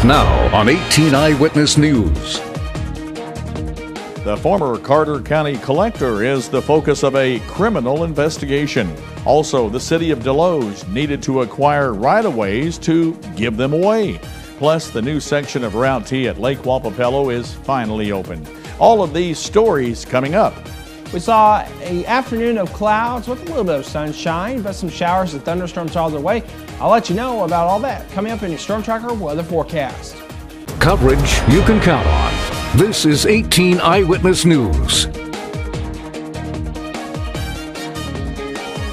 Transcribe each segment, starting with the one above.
Now on 18 Eyewitness News. The former Carter County collector is the focus of a criminal investigation. Also, the city of Deloge needed to acquire right-of-ways to give them away. Plus, the new section of Route T at Lake Wappapello is finally open. All of these stories coming up. We saw an afternoon of clouds with a little bit of sunshine, but some showers and thunderstorms all the way. I'll let you know about all that coming up in your Storm Tracker weather forecast. Coverage you can count on. This is 18 Eyewitness News.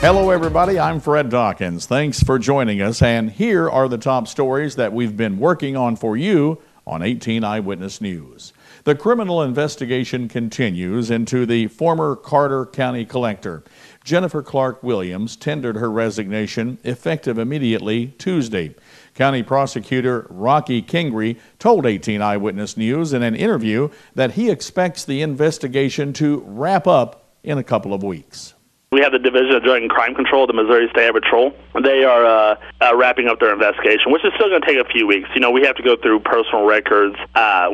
Hello everybody, I'm Fred Dawkins. Thanks for joining us, and here are the top stories that we've been working on for you on 18 Eyewitness News. The criminal investigation continues into the former Carter County collector. Jennifer Clark Williams tendered her resignation effective immediately Tuesday. County prosecutor Rocky Kingry told 18 Eyewitness News in an interview that he expects the investigation to wrap up in a couple of weeks. We have the Division of Drug and Crime Control, the Missouri State Patrol. They are wrapping up their investigation, which is still going to take a few weeks. You know, we have to go through personal records.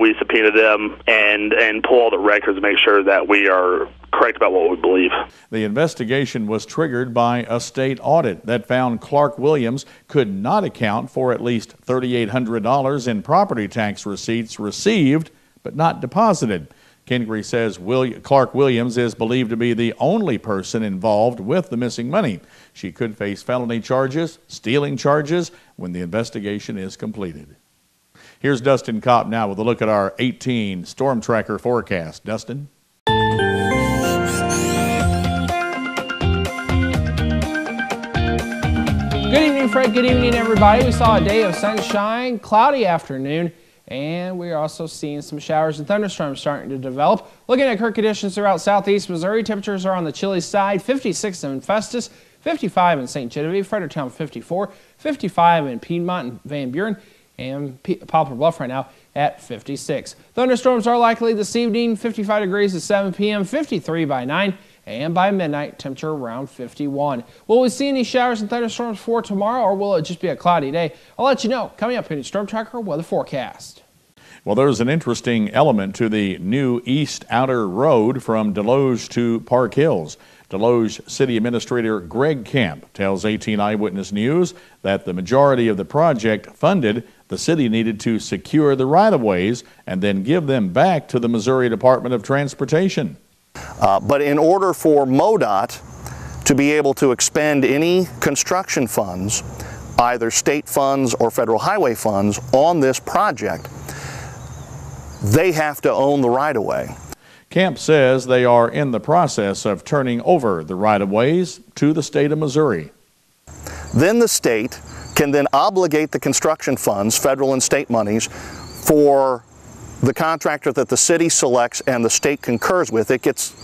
We subpoena them and pull all the records to make sure that we are correct about what we believe. The investigation was triggered by a state audit that found Clark Williams could not account for at least $3,800 in property tax receipts received but not deposited. Kingry says Clark Williams is believed to be the only person involved with the missing money. She could face felony charges, stealing charges, when the investigation is completed. Here's Dustin Kopp now with a look at our 18 Storm Tracker forecast. Dustin? Good evening, Fred. Good evening, everybody. We saw a day of sunshine, cloudy afternoon, and we're also seeing some showers and thunderstorms starting to develop. Looking at current conditions throughout southeast Missouri, temperatures are on the chilly side. 56 in Festus, 55 in St. Genevieve, Fredericktown 54, 55 in Piedmont and Van Buren, and Poplar Bluff right now at 56. Thunderstorms are likely this evening, 55 degrees at 7 p.m., 53 by 9, and by midnight, temperature around 51. Will we see any showers and thunderstorms for tomorrow, or will it just be a cloudy day? I'll let you know coming up in your Storm Tracker weather forecast. Well, there's an interesting element to the new East Outer Road from Deloge to Park Hills. Deloge City Administrator Greg Camp tells 18 Eyewitness News that the majority of the project funded, the city needed to secure the right-of-ways and then give them back to the Missouri Department of Transportation. But in order for MoDOT to be able to expend any construction funds, either state funds or federal highway funds, on this project, they have to own the right-of-way. Camp says they are in the process of turning over the right-of-ways to the state of Missouri. Then the state can then obligate the construction funds, federal and state monies, for the contractor that the city selects and the state concurs with. It gets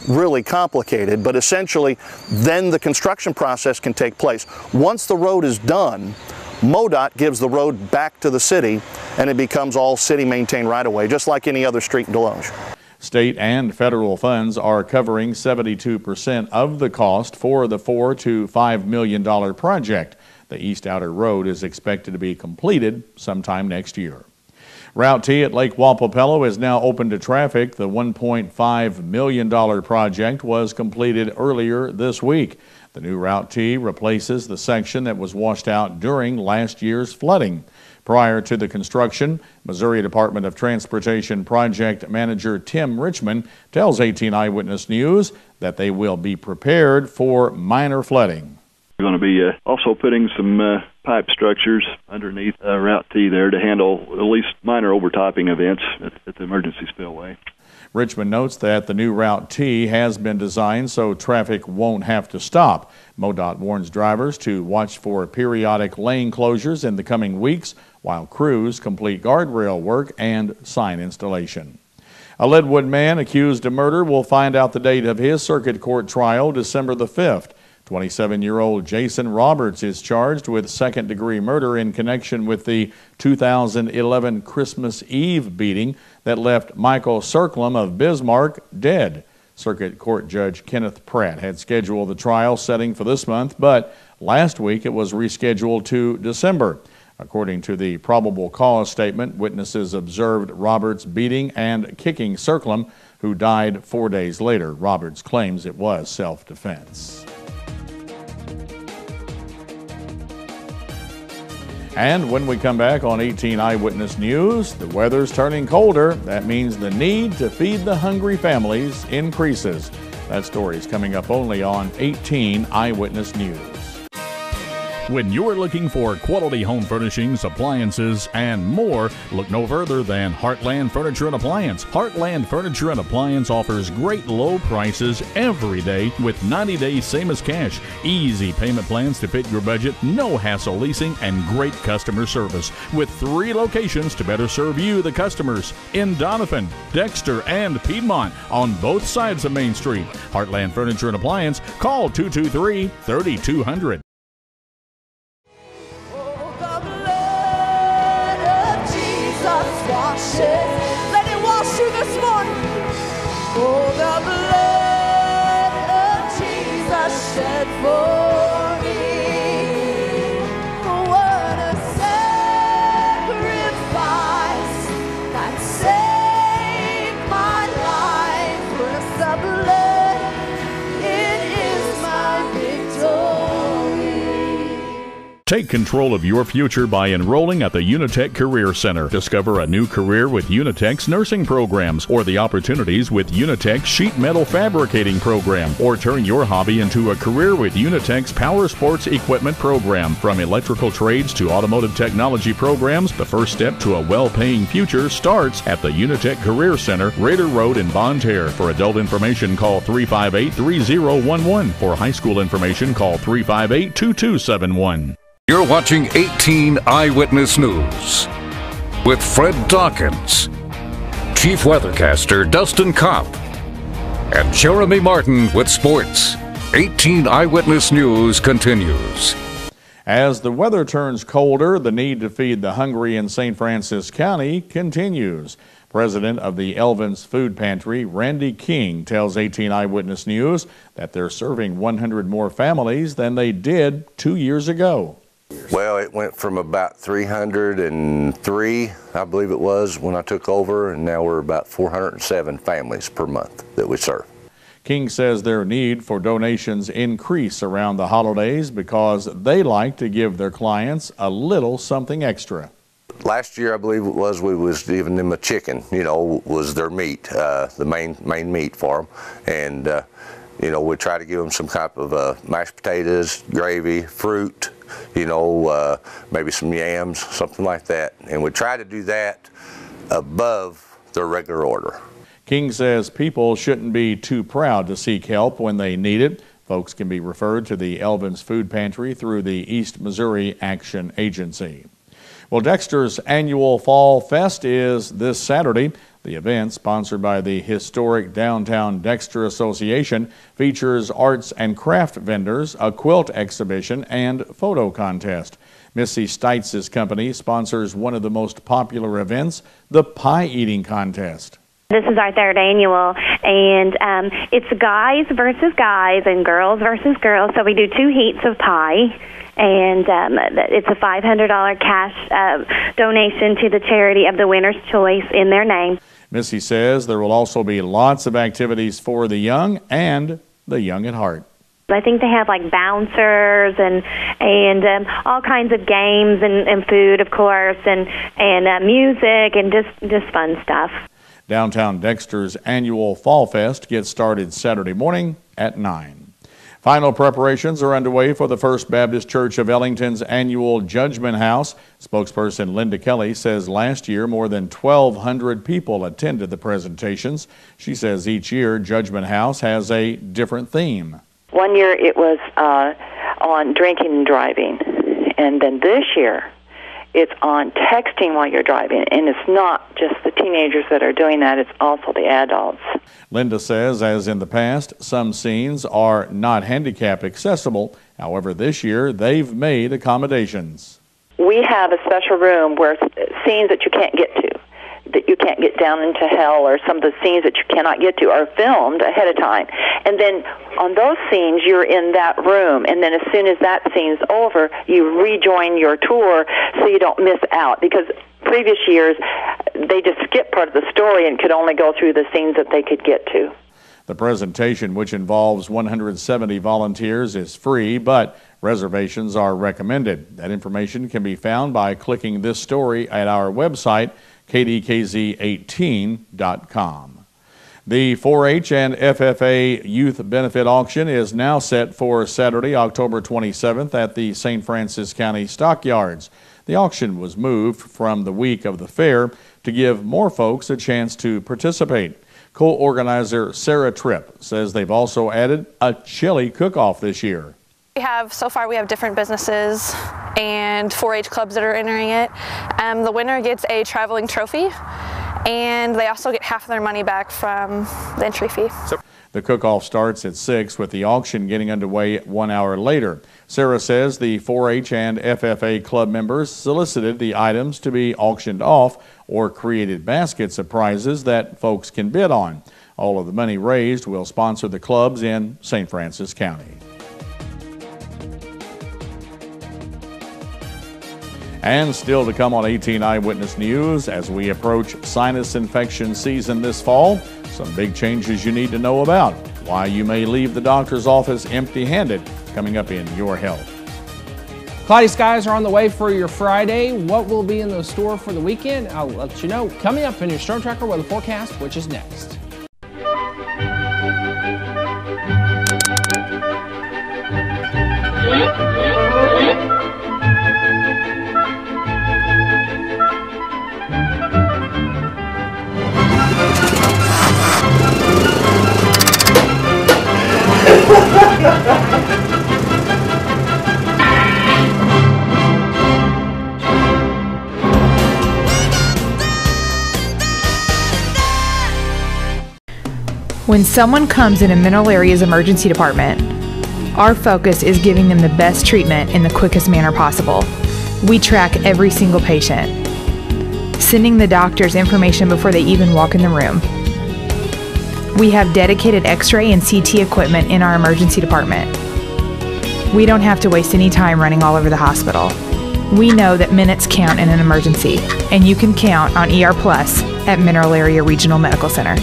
really complicated, but essentially then the construction process can take place. Once the road is done, MoDOT gives the road back to the city and it becomes all city maintained right-of-way, just like any other street in Deloge. State and federal funds are covering 72% of the cost for the $4 to $5 million project. The East Outer Road is expected to be completed sometime next year. Route T at Lake Wappapello is now open to traffic. The $1.5 million project was completed earlier this week. The new Route T replaces the section that was washed out during last year's flooding. Prior to the construction, Missouri Department of Transportation Project Manager Tim Richmond tells 18 Eyewitness News that they will be prepared for minor flooding. We're going to be also putting some pipe structures underneath Route T there to handle at least minor overtopping events at the emergency spillway. Richmond notes that the new Route T has been designed so traffic won't have to stop. MoDOT warns drivers to watch for periodic lane closures in the coming weeks while crews complete guardrail work and sign installation. A Leadwood man accused of murder will find out the date of his circuit court trial December the 5th. 27-year-old Jason Roberts is charged with second-degree murder in connection with the 2011 Christmas Eve beating that left Michael Circlum of Bismarck dead. Circuit Court Judge Kenneth Pratt had scheduled the trial setting for this month, but last week it was rescheduled to December. According to the probable cause statement, witnesses observed Roberts beating and kicking Circlem, who died 4 days later. Roberts claims it was self-defense. And when we come back on 18 Eyewitness News, the weather's turning colder. That means the need to feed the hungry families increases. That story is coming up only on 18 Eyewitness News. When you're looking for quality home furnishings, appliances, and more, look no further than Heartland Furniture and Appliance. Heartland Furniture and Appliance offers great low prices every day with 90 days same as cash. Easy payment plans to fit your budget, no hassle leasing, and great customer service. With 3 locations to better serve you, the customers, in Donovan, Dexter, and Piedmont on both sides of Main Street. Heartland Furniture and Appliance. Call 223-3200. Let it wash you this morning. Oh, the blood of Jesus shed for me. What a sacrifice that saved my life. With the blood, it is my victory. Take control of your future by enrolling at the Unitech Career Center. Discover a new career with Unitech's nursing programs or the opportunities with Unitech's sheet metal fabricating program, or turn your hobby into a career with Unitech's power sports equipment program. From electrical trades to automotive technology programs, the first step to a well-paying future starts at the Unitech Career Center, Raider Road in Bonne Terre. For adult information, call 358-3011. For high school information, call 358-2271. You're watching 18 Eyewitness News with Fred Dawkins, Chief Weathercaster Dustin Kopp, and Jeremy Martin with sports. 18 Eyewitness News continues. As the weather turns colder, the need to feed the hungry in St. Francis County continues. President of the Elvins Food Pantry, Randy King, tells 18 Eyewitness News that they're serving 100 more families than they did 2 years ago. Well, it went from about 303, I believe it was, when I took over, and now we're about 407 families per month that we serve. King says their need for donations increase around the holidays because they like to give their clients a little something extra. Last year, I believe it was, we was giving them a chicken, was their meat, the main meat for them. And, we try to give them some type of mashed potatoes, gravy, fruit, maybe some yams, something like that. And we try to do that above their regular order. King says people shouldn't be too proud to seek help when they need it. Folks can be referred to the Elvins Food Pantry through the East Missouri Action Agency. Well, Dexter's annual Fall Fest is this Saturday. The event, sponsored by the historic Downtown Dexter Association, features arts and craft vendors, a quilt exhibition, and photo contest. Missy Steitz's company sponsors one of the most popular events, the pie eating contest. This is our 3rd annual, and it's guys versus guys and girls versus girls. So we do 2 heats of pie, and it's a $500 cash donation to the charity of the winner's choice in their name. Missy says there will also be lots of activities for the young and the young at heart. I think they have like bouncers and all kinds of games and food, of course, and music and just fun stuff. Downtown Dexter's annual Fall Fest gets started Saturday morning at 9. Final preparations are underway for the First Baptist Church of Ellington's annual Judgment House. Spokesperson Linda Kelly says last year more than 1,200 people attended the presentations. She says each year Judgment House has a different theme. One year it was on drinking and driving, and then this year it's on texting while you're driving, and it's not just the teenagers that are doing that, it's also the adults. Linda says, as in the past, some scenes are not handicap accessible. However, this year they've made accommodations. We have a special room where scenes that you can't get to, that you can't get down into hell, or some of the scenes that you cannot get to, are filmed ahead of time. And then on those scenes, you're in that room, and then as soon as that scene's over, you rejoin your tour so you don't miss out. Because previous years, they just skipped part of the story and could only go through the scenes that they could get to. The presentation, which involves 170 volunteers, is free, but reservations are recommended. That information can be found by clicking this story at our website, KDKZ18.com. The 4-H and FFA Youth Benefit Auction is now set for Saturday, October 27th at the St. Francis County Stockyards. The auction was moved from the week of the fair to give more folks a chance to participate. Co-organizer Sarah Tripp says they've also added a chili cook-off this year. So far we have different businesses and 4-H clubs that are entering it. The winner gets a traveling trophy, and they also get half of their money back from the entry fee. The cook-off starts at 6, with the auction getting underway 1 hour later. Sarah says the 4-H and FFA club members solicited the items to be auctioned off or created baskets of prizes that folks can bid on. All of the money raised will sponsor the clubs in St. Francis County. And still to come on 18 Eyewitness News, as we approach sinus infection season this fall, some big changes you need to know about, why you may leave the doctor's office empty-handed, coming up in Your Health. Cloudy skies are on the way for your Friday. What will be in the store for the weekend? I'll let you know coming up in your Storm Tracker weather forecast, which is next. When someone comes in a Mineral Area's emergency department, our focus is giving them the best treatment in the quickest manner possible. We track every single patient, sending the doctors information before they even walk in the room. We have dedicated X-ray and CT equipment in our emergency department. We don't have to waste any time running all over the hospital. We know that minutes count in an emergency, and you can count on ER Plus at Mineral Area Regional Medical Center.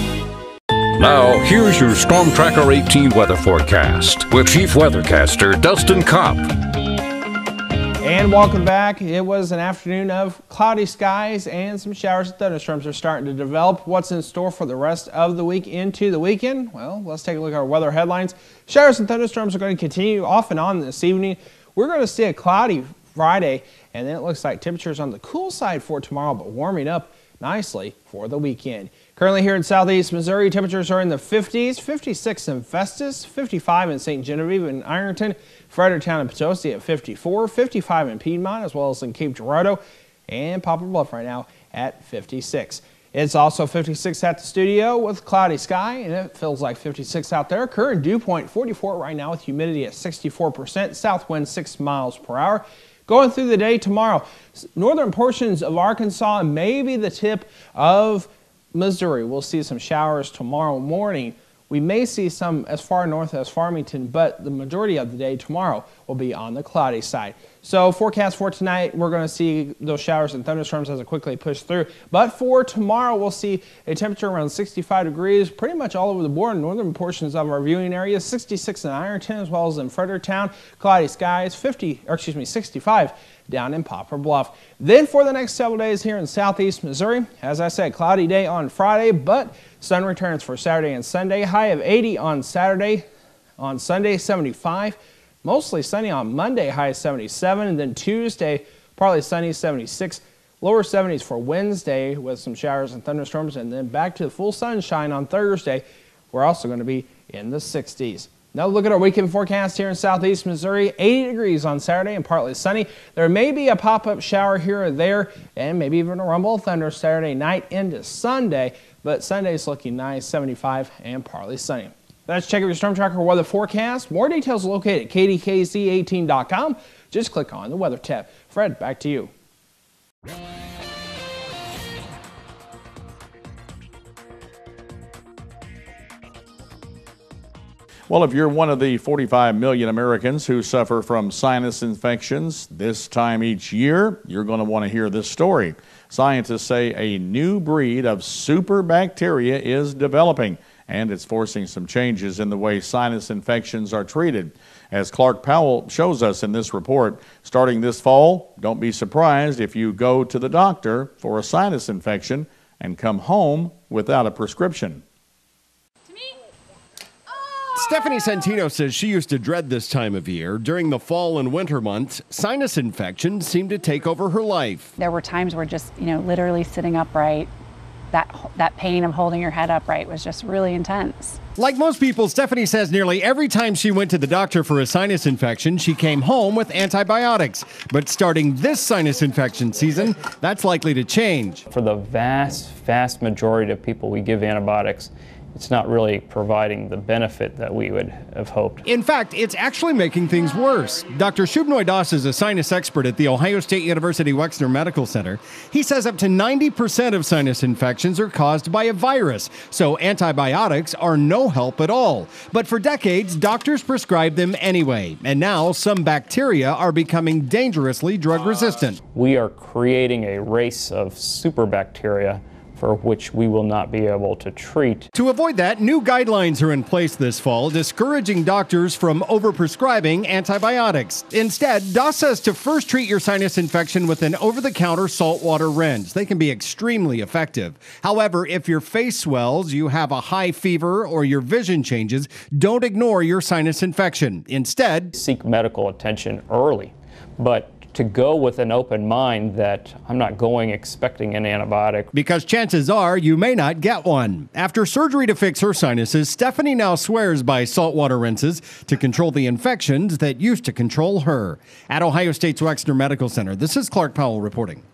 Now, here's your Storm Tracker 18 weather forecast with Chief Weathercaster Dustin Kopp. And welcome back. It was an afternoon of cloudy skies and some showers and thunderstorms are starting to develop. What's in store for the rest of the week into the weekend? Well, let's take a look at our weather headlines. Showers and thunderstorms are going to continue off and on this evening. We're going to see a cloudy Friday, and then it looks like temperatures on the cool side for tomorrow, but warming up nicely for the weekend. Currently here in southeast Missouri, temperatures are in the 50s, 56 in Festus, 55 in St. Genevieve and Ironton, Fredericktown and Potosi at 54, 55 in Piedmont, as well as in Cape Girardeau, and Poplar Bluff right now at 56. It's also 56 at the studio with cloudy sky, and it feels like 56 out there. Current dew point 44 right now with humidity at 64%, south wind 6 miles per hour. Going through the day tomorrow, northern portions of Arkansas and maybe the tip of Missouri. We'll see some showers tomorrow morning. We may see some as far north as Farmington, but the majority of the day tomorrow will be on the cloudy side. So forecast for tonight, we're going to see those showers and thunderstorms as it quickly push through. But for tomorrow, we'll see a temperature around 65 degrees pretty much all over the board in northern portions of our viewing area. 66 in Ironton as well as in Fredericktown. Cloudy skies, 65 down in Poplar Bluff. Then for the next several days here in southeast Missouri, as I said, cloudy day on Friday, but sun returns for Saturday and Sunday. High of 80 on Saturday. On Sunday, 75. Mostly sunny on Monday, high of 77. And then Tuesday, partly sunny, 76. Lower 70s for Wednesday with some showers and thunderstorms. And then back to the full sunshine on Thursday. We're also going to be in the 60s. Now look at our weekend forecast here in southeast Missouri. 80 degrees on Saturday and partly sunny. There may be a pop-up shower here or there and maybe even a rumble of thunder Saturday night into Sunday. But Sunday's looking nice, 75 and partly sunny. Let's check out your Storm Tracker weather forecast. More details located at KDKZ18.com. Just click on the weather tab. Fred, back to you. Well, if you're one of the 45 million Americans who suffer from sinus infections this time each year, you're going to want to hear this story. Scientists say a new breed of super bacteria is developing, and it's forcing some changes in the way sinus infections are treated. As Clark Powell shows us in this report, starting this fall, don't be surprised if you go to the doctor for a sinus infection and come home without a prescription. Stephanie Santino says she used to dread this time of year. During the fall and winter months, sinus infections seemed to take over her life. There were times where just, literally sitting upright, that pain of holding your head upright was just really intense. Like most people, Stephanie says nearly every time she went to the doctor for a sinus infection, she came home with antibiotics. But starting this sinus infection season, that's likely to change. For the vast majority of people we give antibiotics, it's not really providing the benefit that we would have hoped. In fact, it's actually making things worse. Dr. Shubnoy Das is a sinus expert at The Ohio State University Wexner Medical Center. He says up to 90% of sinus infections are caused by a virus, so antibiotics are no help at all. But for decades, doctors prescribed them anyway, and now some bacteria are becoming dangerously drug resistant. We are creating a race of superbacteria for which we will not be able to treat. To avoid that, new guidelines are in place this fall, discouraging doctors from overprescribing antibiotics. Instead, Das says to first treat your sinus infection with an over-the-counter saltwater rinse. They can be extremely effective. However, if your face swells, you have a high fever, or your vision changes, don't ignore your sinus infection. Instead, seek medical attention early, but to go with an open mind that I'm not going expecting an antibiotic. Because chances are you may not get one. After surgery to fix her sinuses, Stephanie now swears by saltwater rinses to control the infections that used to control her. At Ohio State's Wexner Medical Center, this is Clark Powell reporting.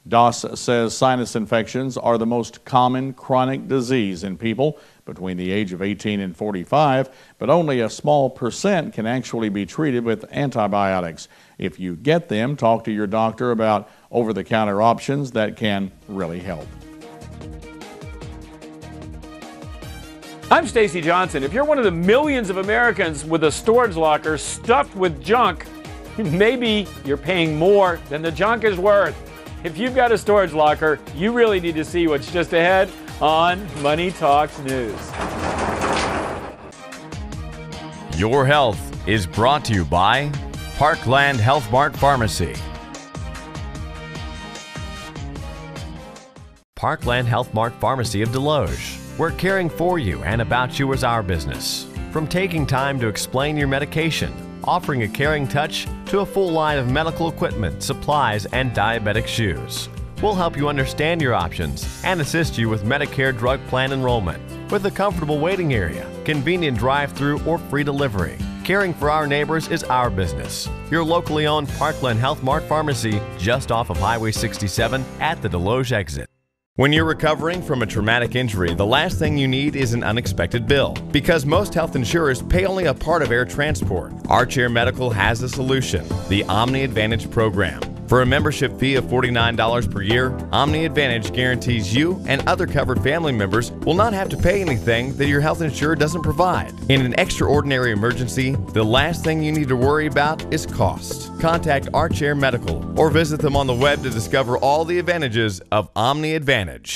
Das says sinus infections are the most common chronic disease in people between the age of 18 and 45, but only a small percent can actually be treated with antibiotics. If you get them, talk to your doctor about over-the-counter options that can really help. I'm Stacy Johnson. If you're one of the millions of Americans with a storage locker stuffed with junk, maybe you're paying more than the junk is worth. If you've got a storage locker, you really need to see what's just ahead on Money Talks News. Your health is brought to you by Parkland Health Mart Pharmacy. Parkland Health Mart Pharmacy of Deloge. We're caring for you and about you is our business. From taking time to explain your medication, offering a caring touch, to a full line of medical equipment, supplies, and diabetic shoes. We'll help you understand your options and assist you with Medicare drug plan enrollment with a comfortable waiting area, convenient drive-through or free delivery. Caring for our neighbors is our business. Your locally owned Parkland Health Mart Pharmacy just off of Highway 67 at the Deloge exit. When you're recovering from a traumatic injury, the last thing you need is an unexpected bill. Because most health insurers pay only a part of air transport, Archair Medical has a solution, the Omni Advantage program. For a membership fee of $49 per year, Omni Advantage guarantees you and other covered family members will not have to pay anything that your health insurer doesn't provide. In an extraordinary emergency, the last thing you need to worry about is cost. Contact Archair Medical or visit them on the web to discover all the advantages of Omni Advantage.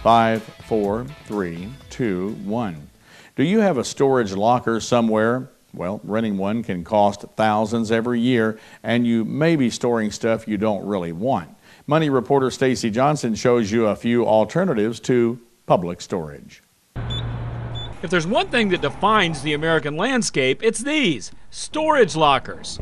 Five, 4, 3, 2, 1. Do you have a storage locker somewhere? Well, renting one can cost thousands every year, and you may be storing stuff you don't really want. Money reporter Stacy Johnson shows you a few alternatives to public storage. If there's one thing that defines the American landscape, it's these storage lockers.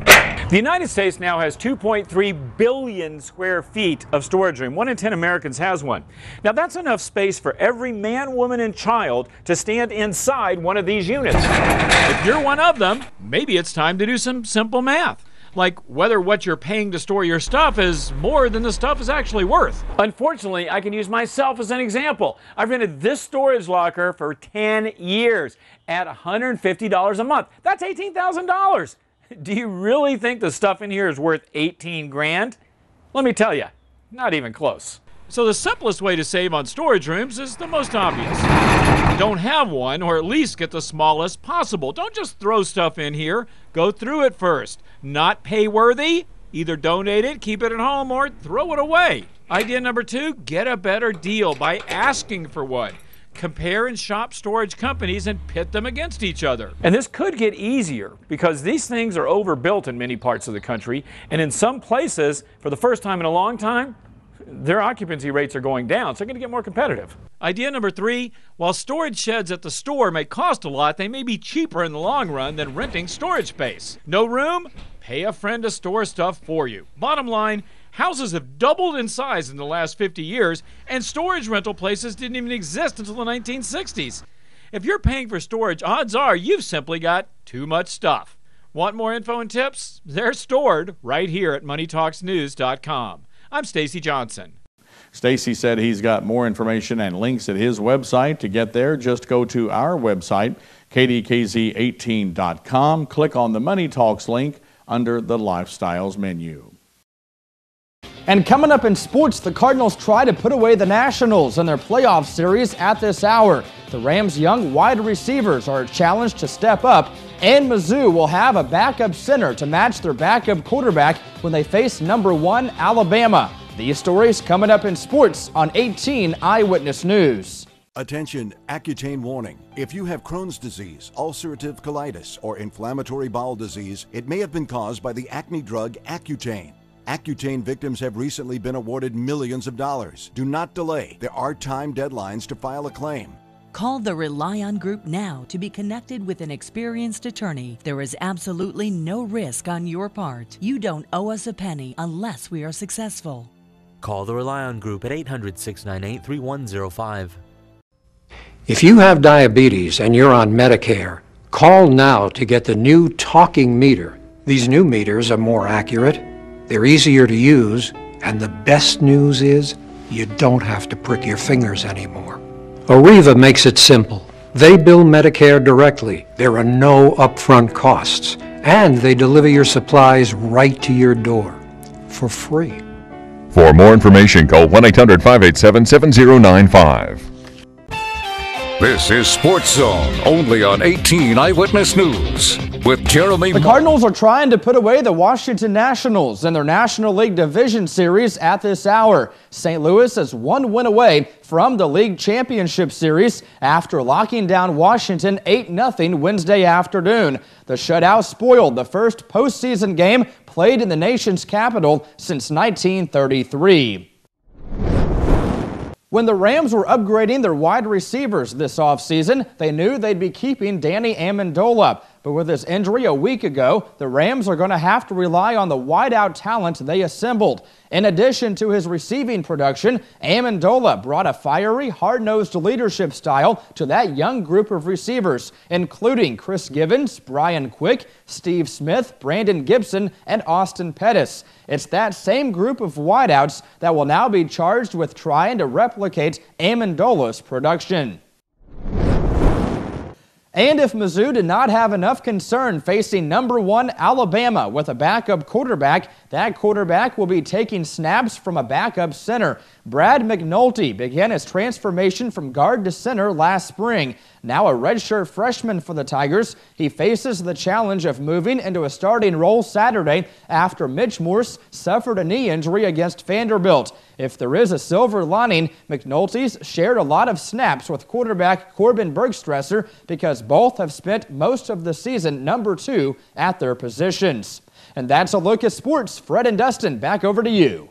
The United States now has 2.3 billion square feet of storage room. 1 in 10 Americans has one. Now that's enough space for every man, woman, and child to stand inside one of these units. If you're one of them, maybe it's time to do some simple math. Like whether what you're paying to store your stuff is more than the stuff is actually worth. Unfortunately, I can use myself as an example. I've rented this storage locker for 10 years at $150 a month. That's $18,000. Do you really think the stuff in here is worth 18 grand? Let me tell you, not even close. So the simplest way to save on storage rooms is the most obvious. Don't have one, or at least get the smallest possible. Don't just throw stuff in here. Go through it first. Not pay worthy? Either donate it, keep it at home, or throw it away. Idea number 2, get a better deal by asking for one. Compare and shop storage companies and pit them against each other. And this could get easier because these things are overbuilt in many parts of the country, and in some places, for the first time in a long time, their occupancy rates are going down, so they're going to get more competitive. Idea number 3, while storage sheds at the store may cost a lot, they may be cheaper in the long run than renting storage space. No room? Pay a friend to store stuff for you. Bottom line, houses have doubled in size in the last 50 years, and storage rental places didn't even exist until the 1960s. If you're paying for storage, odds are you've simply got too much stuff. Want more info and tips? They're stored right here at moneytalksnews.com. I'm Stacy Johnson. Stacy said he's got more information and links at his website. To get there, just go to our website, KDKZ18.com. Click on the Money Talks link under the Lifestyles menu. And coming up in sports, the Cardinals try to put away the Nationals in their playoff series at this hour. The Rams' young wide receivers are challenged to step up, and Mizzou will have a backup center to match their backup quarterback when they face number 1 Alabama. These stories coming up in sports on 18 Eyewitness News. Attention, Accutane warning. If you have Crohn's disease, ulcerative colitis, or inflammatory bowel disease, it may have been caused by the acne drug Accutane. Accutane victims have recently been awarded millions of dollars. Do not delay. There are time deadlines to file a claim. Call the Rely On Group now to be connected with an experienced attorney. There is absolutely no risk on your part. You don't owe us a penny unless we are successful. Call the Rely On Group at 800-698-3105. If you have diabetes and you're on Medicare, call now to get the new talking meter. These new meters are more accurate, they're easier to use, and the best news is you don't have to prick your fingers anymore. Arriva makes it simple. They bill Medicare directly. There are no upfront costs, and they deliver your supplies right to your door for free. For more information, call 1-800-587-7095. This is Sports Zone, only on 18 Eyewitness News with Jeremy. The Cardinals are trying to put away the Washington Nationals in their National League Division Series at this hour. St. Louis is 1 win away from the League Championship Series after locking down Washington 8-0 Wednesday afternoon. The shutout spoiled the first postseason game played in the nation's capital since 1933. When the Rams were upgrading their wide receivers this offseason, they knew they'd be keeping Danny Amendola. But with his injury a week ago, the Rams are going to have to rely on the wideout talent they assembled. In addition to his receiving production, Amendola brought a fiery, hard-nosed leadership style to that young group of receivers, including Chris Givens, Brian Quick, Steve Smith, Brandon Gibson, and Austin Pettis. It's that same group of wideouts that will now be charged with trying to replicate Amendola's production. And if Mizzou did not have enough concern facing number 1 Alabama with a backup quarterback, that quarterback will be taking snaps from a backup center. Brad McNulty began his transformation from guard to center last spring. Now a redshirt freshman for the Tigers, he faces the challenge of moving into a starting role Saturday after Mitch Morse suffered a knee injury against Vanderbilt. If there is a silver lining, McNulty's shared a lot of snaps with quarterback Corbin Bergstresser because both have spent most of the season number 2 at their positions. And that's a look at sports. Fred and Dustin, back over to you.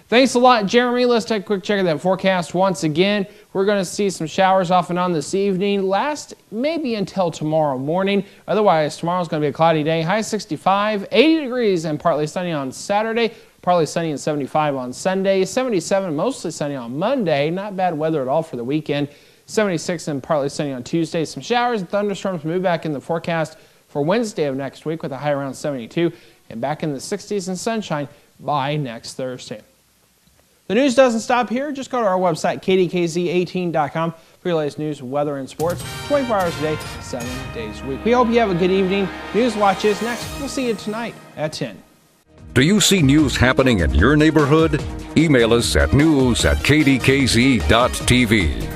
Thanks a lot, Jeremy. Let's take a quick check of that forecast once again. We're going to see some showers off and on this evening, last maybe until tomorrow morning. Otherwise, tomorrow's going to be a cloudy day. High 65, 80 degrees and partly sunny on Saturday. Partly sunny and 75 on Sunday. 77, mostly sunny on Monday. Not bad weather at all for the weekend. 76 and partly sunny on Tuesday. Some showers and thunderstorms move back in the forecast for Wednesday of next week with a high around 72 and back in the 60s and sunshine by next Thursday. The news doesn't stop here. Just go to our website, KDKZ18.com, for your latest news, weather, and sports 24 hours a day, 7 days a week. We hope you have a good evening. News Watch is next. We'll see you tonight at 10. Do you see news happening in your neighborhood? Email us at news@kdkz.tv.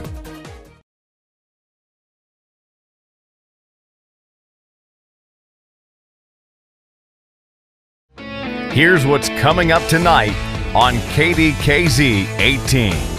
Here's what's coming up tonight on KDKZ 18.